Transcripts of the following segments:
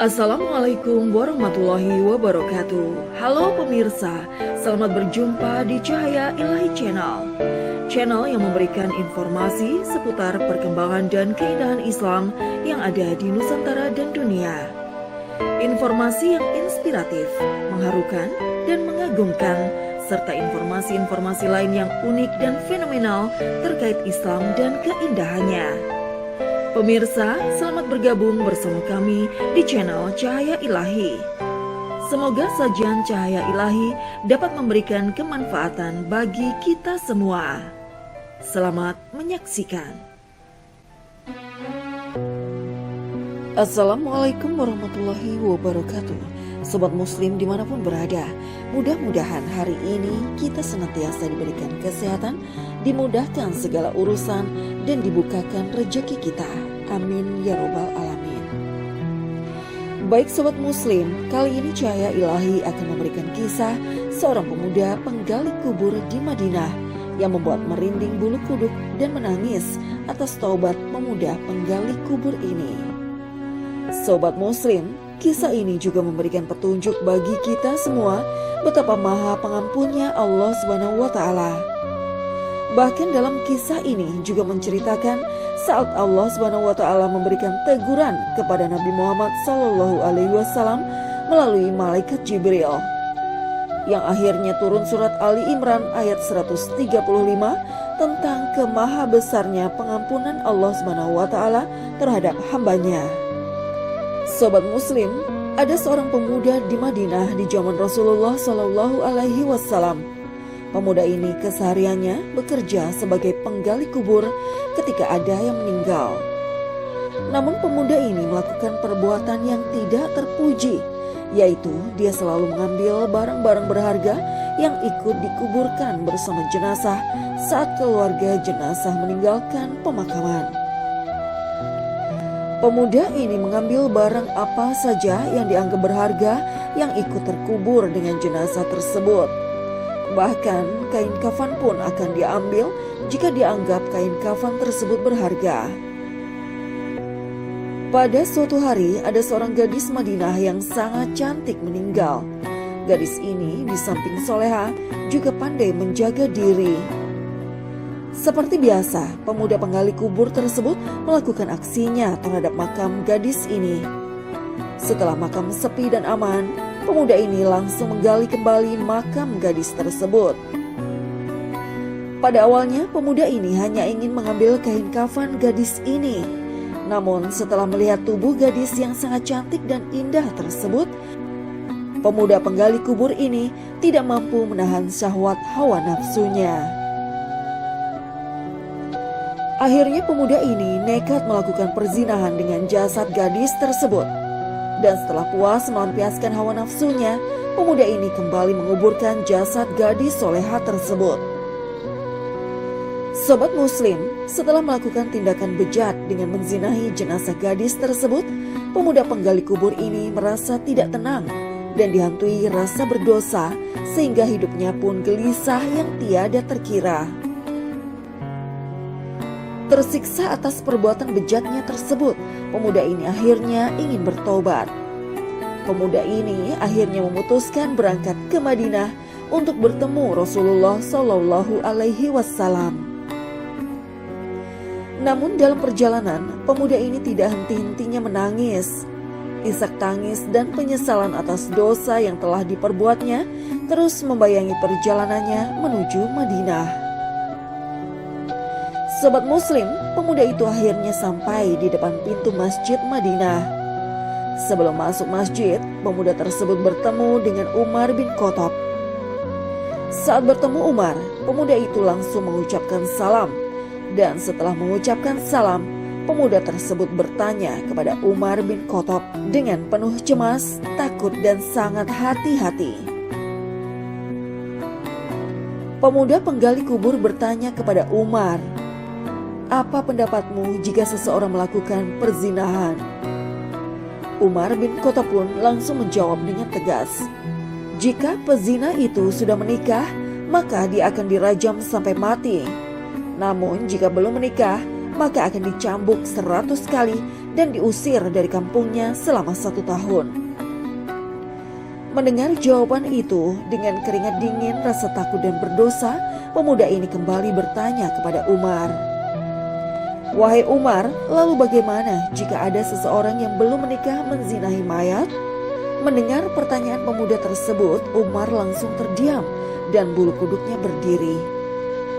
Assalamualaikum warahmatullahi wabarakatuh. Halo pemirsa, selamat berjumpa di Cahaya Ilahi Channel. Channel yang memberikan informasi seputar perkembangan dan keindahan Islam yang ada di Nusantara dan dunia. Informasi yang inspiratif, mengharukan, dan mengagumkan, serta informasi-informasi lain yang unik dan fenomenal terkait Islam dan keindahannya. Pemirsa, selamat bergabung bersama kami di channel Cahaya Ilahi. Semoga sajian Cahaya Ilahi dapat memberikan kemanfaatan bagi kita semua. Selamat menyaksikan. Assalamualaikum warahmatullahi wabarakatuh. Sobat muslim dimanapun berada, mudah-mudahan hari ini kita senantiasa diberikan kesehatan, dimudahkan segala urusan, dan dibukakan rezeki kita. Amin ya robbal alamin. Baik sobat muslim, kali ini Cahaya Ilahi akan memberikan kisah seorang pemuda penggali kubur di Madinah yang membuat merinding bulu kuduk dan menangis atas taubat pemuda penggali kubur ini. Sobat muslim, kisah ini juga memberikan petunjuk bagi kita semua betapa maha pengampunnya Allah SWT. Bahkan dalam kisah ini juga menceritakan saat Allah SWT memberikan teguran kepada Nabi Muhammad SAW melalui malaikat Jibril, yang akhirnya turun surat Ali Imran ayat 135 tentang kemaha besarnya pengampunan Allah SWT terhadap hambanya. Sobat muslim, ada seorang pemuda di Madinah di zaman Rasulullah SAW. Pemuda ini kesehariannya bekerja sebagai penggali kubur ketika ada yang meninggal. Namun pemuda ini melakukan perbuatan yang tidak terpuji, yaitu dia selalu mengambil barang-barang berharga yang ikut dikuburkan bersama jenazah saat keluarga jenazah meninggalkan pemakaman. Pemuda ini mengambil barang apa saja yang dianggap berharga yang ikut terkubur dengan jenazah tersebut. Bahkan kain kafan pun akan diambil jika dianggap kain kafan tersebut berharga. Pada suatu hari ada seorang gadis Madinah yang sangat cantik meninggal. Gadis ini di samping soleha juga pandai menjaga diri. Seperti biasa, pemuda penggali kubur tersebut melakukan aksinya terhadap makam gadis ini. Setelah makam sepi dan aman, pemuda ini langsung menggali kembali makam gadis tersebut. Pada awalnya, pemuda ini hanya ingin mengambil kain kafan gadis ini. Namun setelah melihat tubuh gadis yang sangat cantik dan indah tersebut, pemuda penggali kubur ini tidak mampu menahan syahwat hawa nafsunya. Akhirnya pemuda ini nekat melakukan perzinahan dengan jasad gadis tersebut. Dan setelah puas melampiaskan hawa nafsunya, pemuda ini kembali menguburkan jasad gadis soleha tersebut. Sobat muslim, setelah melakukan tindakan bejat dengan menzinahi jenazah gadis tersebut, pemuda penggali kubur ini merasa tidak tenang dan dihantui rasa berdosa sehingga hidupnya pun gelisah yang tiada terkira. Tersiksa atas perbuatan bejatnya tersebut, pemuda ini akhirnya ingin bertobat. Pemuda ini akhirnya memutuskan berangkat ke Madinah untuk bertemu Rasulullah SAW. Namun dalam perjalanan, pemuda ini tidak henti-hentinya menangis. Isak tangis dan penyesalan atas dosa yang telah diperbuatnya terus membayangi perjalanannya menuju Madinah. Sobat muslim, pemuda itu akhirnya sampai di depan pintu masjid Madinah. Sebelum masuk masjid, pemuda tersebut bertemu dengan Umar bin Khattab. Saat bertemu Umar, pemuda itu langsung mengucapkan salam. Dan setelah mengucapkan salam, pemuda tersebut bertanya kepada Umar bin Khattab dengan penuh cemas, takut dan sangat hati-hati. Pemuda penggali kubur bertanya kepada Umar, "Apa pendapatmu jika seseorang melakukan perzinahan?" Umar bin Khattab pun langsung menjawab dengan tegas, "Jika pezina itu sudah menikah, maka dia akan dirajam sampai mati. Namun jika belum menikah, maka akan dicambuk 100 kali dan diusir dari kampungnya selama 1 tahun. Mendengar jawaban itu, dengan keringat dingin, rasa takut dan berdosa, pemuda ini kembali bertanya kepada Umar. "Wahai Umar, lalu bagaimana jika ada seseorang yang belum menikah menzinahi mayat?" Mendengar pertanyaan pemuda tersebut, Umar langsung terdiam dan bulu kuduknya berdiri.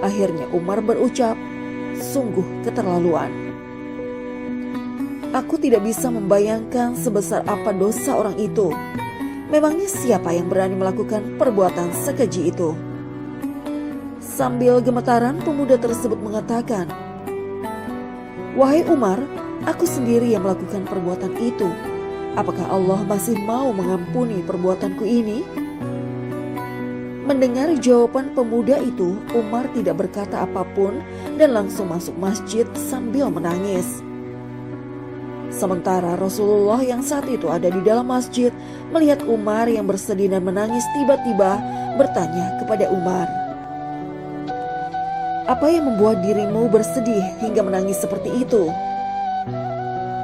Akhirnya Umar berucap, "Sungguh keterlaluan. Aku tidak bisa membayangkan sebesar apa dosa orang itu. Memangnya siapa yang berani melakukan perbuatan sekeji itu?" Sambil gemetaran, pemuda tersebut mengatakan, "Wahai Umar, aku sendiri yang melakukan perbuatan itu. Apakah Allah masih mau mengampuni perbuatanku ini?" Mendengar jawaban pemuda itu, Umar tidak berkata apapun dan langsung masuk masjid sambil menangis. Sementara Rasulullah yang saat itu ada di dalam masjid melihat Umar yang bersedih dan menangis, tiba-tiba bertanya kepada Umar, "Apa yang membuat dirimu bersedih hingga menangis seperti itu?"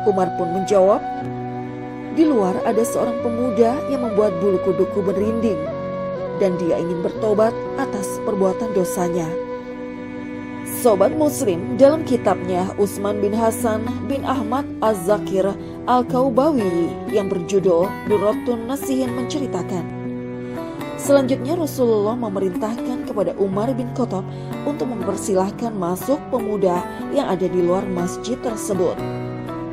Umar pun menjawab, "Di luar ada seorang pemuda yang membuat bulu kudukku merinding dan dia ingin bertobat atas perbuatan dosanya." Sobat Muslim, dalam kitabnya Utsman bin Hasan bin Ahmad Az-Zakir Al-Kaubawi yang berjudul Durratun Nasihin menceritakan, selanjutnya Rasulullah memerintahkan kepada Umar bin Khattab untuk mempersilahkan masuk pemuda yang ada di luar masjid tersebut.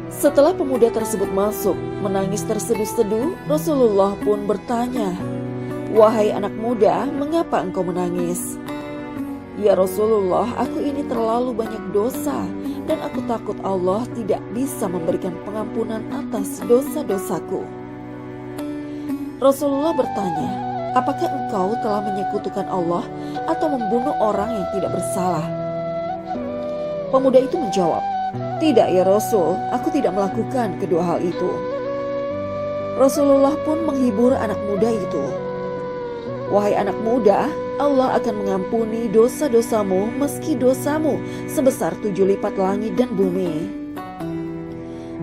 Setelah pemuda tersebut masuk, menangis terseduh-seduh, Rasulullah pun bertanya, "Wahai anak muda, mengapa engkau menangis?" "Ya Rasulullah, aku ini terlalu banyak dosa dan aku takut Allah tidak bisa memberikan pengampunan atas dosa-dosaku." Rasulullah bertanya, "Apakah engkau telah menyekutukan Allah atau membunuh orang yang tidak bersalah?" Pemuda itu menjawab, "Tidak ya Rasul, aku tidak melakukan kedua hal itu." Rasulullah pun menghibur anak muda itu, "Wahai anak muda, Allah akan mengampuni dosa-dosamu meski dosamu sebesar 7 lipat langit dan bumi."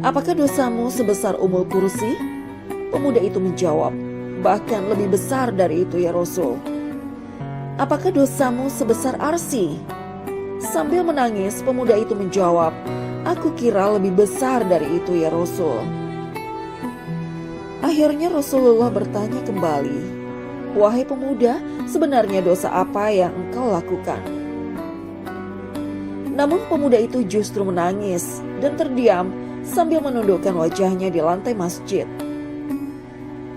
"Apakah dosamu sebesar Ummul Kursi?" Pemuda itu menjawab, "Bahkan lebih besar dari itu ya Rasul." "Apakah dosamu sebesar Arsy?" Sambil menangis, pemuda itu menjawab, "Aku kira lebih besar dari itu ya Rasul." Akhirnya Rasulullah bertanya kembali, "Wahai pemuda, sebenarnya dosa apa yang engkau lakukan?" Namun pemuda itu justru menangis dan terdiam sambil menundukkan wajahnya di lantai masjid.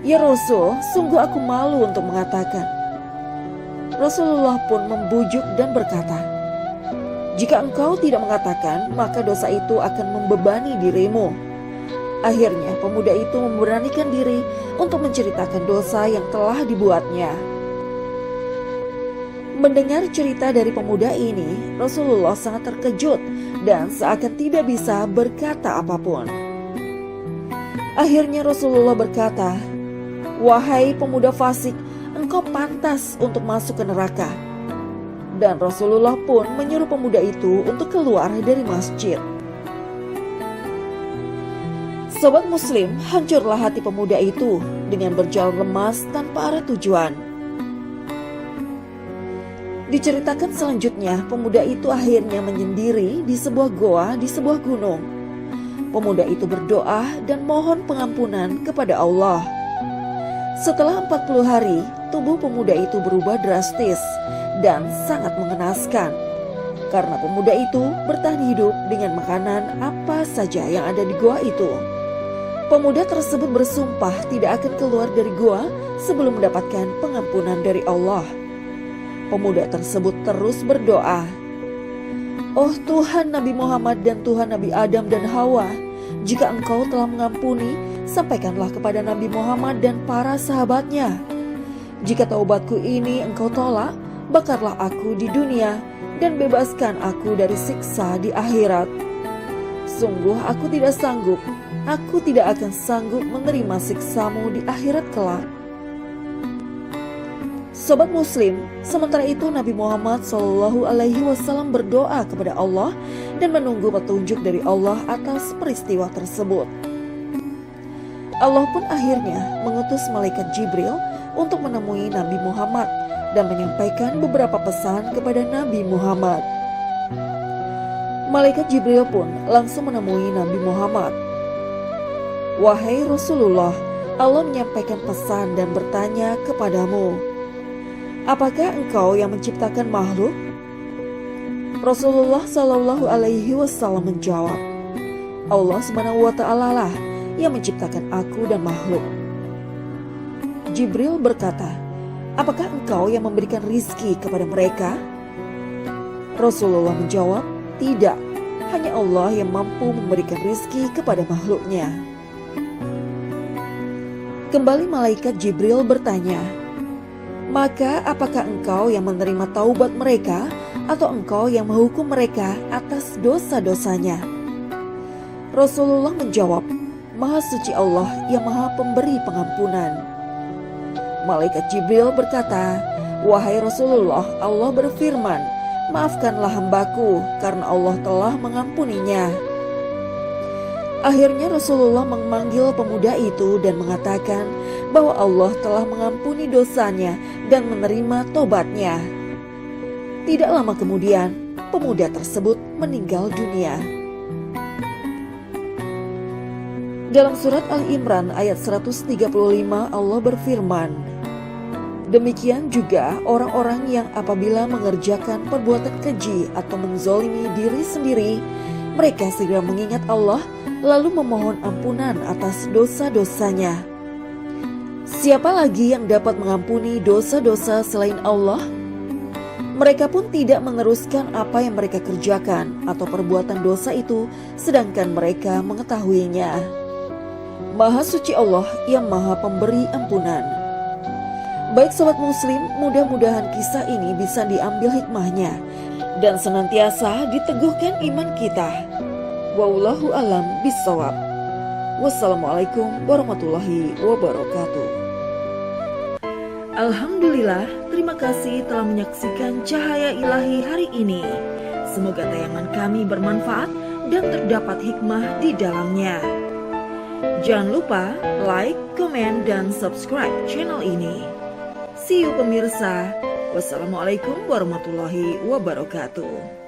"Ya Rasul, sungguh aku malu untuk mengatakan." Rasulullah pun membujuk dan berkata, "Jika engkau tidak mengatakan, maka dosa itu akan membebani dirimu." Akhirnya pemuda itu memberanikan diri untuk menceritakan dosa yang telah dibuatnya. Mendengar cerita dari pemuda ini, Rasulullah sangat terkejut dan seakan tidak bisa berkata apapun. Akhirnya Rasulullah berkata, "Wahai pemuda fasik, engkau pantas untuk masuk ke neraka." Dan Rasulullah pun menyuruh pemuda itu untuk keluar dari masjid. Sobat Muslim, hancurlah hati pemuda itu dengan berjalan lemas tanpa arah tujuan. Diceritakan selanjutnya, pemuda itu akhirnya menyendiri di sebuah goa di sebuah gunung. Pemuda itu berdoa dan mohon pengampunan kepada Allah. Setelah 40 hari, tubuh pemuda itu berubah drastis dan sangat mengenaskan. Karena pemuda itu bertahan hidup dengan makanan apa saja yang ada di goa itu. Pemuda tersebut bersumpah tidak akan keluar dari goa sebelum mendapatkan pengampunan dari Allah. Pemuda tersebut terus berdoa, "Oh Tuhan Nabi Muhammad dan Tuhan Nabi Adam dan Hawa, jika engkau telah mengampuni, sampaikanlah kepada Nabi Muhammad dan para sahabatnya. Jika taubatku ini engkau tolak, bakarlah aku di dunia dan bebaskan aku dari siksa di akhirat. Sungguh aku tidak sanggup, aku tidak akan sanggup menerima siksamu di akhirat kelak." Sobat Muslim, sementara itu Nabi Muhammad SAW berdoa kepada Allah dan menunggu petunjuk dari Allah atas peristiwa tersebut. Allah pun akhirnya mengutus malaikat Jibril untuk menemui Nabi Muhammad dan menyampaikan beberapa pesan kepada Nabi Muhammad. Malaikat Jibril pun langsung menemui Nabi Muhammad. "Wahai Rasulullah, Allah menyampaikan pesan dan bertanya kepadamu, apakah engkau yang menciptakan makhluk?" Rasulullah SAW menjawab, "Allah SWT lah yang menciptakan aku dan makhluk." Jibril berkata, "Apakah engkau yang memberikan rizki kepada mereka?" Rasulullah menjawab, "Tidak, hanya Allah yang mampu memberikan rizki kepada makhluknya." Kembali malaikat Jibril bertanya, "Maka apakah engkau yang menerima taubat mereka atau engkau yang menghukum mereka atas dosa-dosanya?" Rasulullah menjawab, "Maha suci Allah yang maha pemberi pengampunan." Malaikat Jibril berkata, "Wahai Rasulullah, Allah berfirman, maafkanlah hambaku karena Allah telah mengampuninya." Akhirnya Rasulullah memanggil pemuda itu dan mengatakan bahwa Allah telah mengampuni dosanya dan menerima tobatnya. Tidak lama kemudian, pemuda tersebut meninggal dunia. Dalam surat Al-Imran ayat 135 Allah berfirman, "Demikian juga orang-orang yang apabila mengerjakan perbuatan keji atau menzolimi diri sendiri, mereka segera mengingat Allah lalu memohon ampunan atas dosa-dosanya. Siapa lagi yang dapat mengampuni dosa-dosa selain Allah? Mereka pun tidak meneruskan apa yang mereka kerjakan atau perbuatan dosa itu sedangkan mereka mengetahuinya. Maha suci Allah yang maha pemberi ampunan." Baik Sobat Muslim, mudah-mudahan kisah ini bisa diambil hikmahnya dan senantiasa diteguhkan iman kita. Wallahu alam bissawab. Wassalamualaikum warahmatullahi wabarakatuh. Alhamdulillah, terima kasih telah menyaksikan Cahaya Ilahi hari ini. Semoga tayangan kami bermanfaat dan terdapat hikmah di dalamnya. Jangan lupa like, komen, dan subscribe channel ini. See you pemirsa. Wassalamualaikum warahmatullahi wabarakatuh.